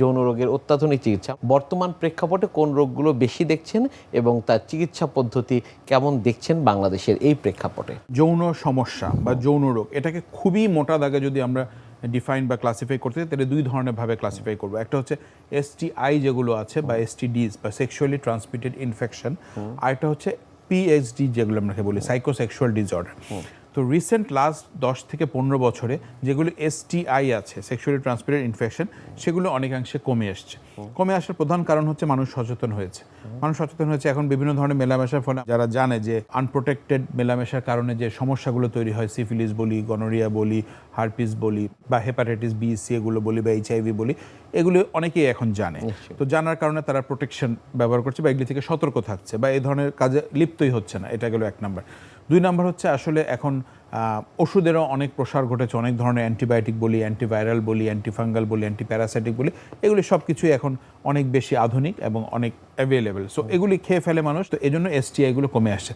যৌন রোগের অত্যাধুনিক চিকিৎসা, বর্তমান প্রেক্ষাপটে কোন রোগগুলো বেশি দেখছেন এবং তার চিকিৎসা পদ্ধতি কেমন দেখছেন বাংলাদেশের এই প্রেক্ষাপটে? যৌন সমস্যা বা যৌন রোগ এটাকে খুবই মোটা দাগে যদি আমরা ডিফাইন বা ক্লাসিফাই করতে চাই তাহলে দুই ধরনের ভাবে ক্লাসিফাই করবো। একটা হচ্ছে এসটিআই যেগুলো আছে বা এসটিডিজ বা সেক্সুয়ালি ট্রান্সমিটেড ইনফেকশন, আর একটা হচ্ছে পিএইচডি যেগুলো আমরা বলি সাইকোসেক্সুয়াল ডিসঅর্ডার। তো রিসেন্ট লাস্ট 10 থেকে 15 বছরে যেগুলো এসটিআই আছে, সেক্সুয়ালি ট্রান্সমিটেড ইনফেকশন, সেগুলো অনেকাংশে কমে আসছে। কমে আসার প্রধান কারণ হচ্ছে মানুষ সচেতন হয়েছে। এখন বিভিন্ন ধরনের মেলামেশার ফলে যারা জানে যে আনপ্রোটেক্টেড মেলামেশার কারণে যে সমস্যাগুলো তৈরি হয়, সিফিলিস বলি, গনোরিয়া বলি, হারপিস বলি, বা হেপাটাইটিস বি সি এগুলো বলি, বা এইচআইভি বলি, এগুলো অনেকেই এখন জানে। তো জানার কারণে তারা প্রোটেকশন ব্যবহার করছে বা এগুলি থেকে সতর্ক থাকছে বা এই ধরনের কাজে লিপ্তই হচ্ছে না। এটা গেল এক নাম্বার। 2 নাম্বার হচ্ছে আসলে এখন ওষুধেরও অনেক প্রসার ঘটেছে। অনেক ধরনের অ্যান্টিবায়োটিক বলি, অ্যান্টিভাইরাল বলি, অ্যান্টিফাঙ্গাল বলি, অ্যান্টিপ্যারাসাইটিক বলি, এগুলি সব কিছুই এখন অনেক বেশি আধুনিক এবং অনেক অ্যাভেলেবেল। সো এগুলি খেয়ে ফেলে মানুষ, তো এই জন্য এসটিআইগুলো কমে আসছে।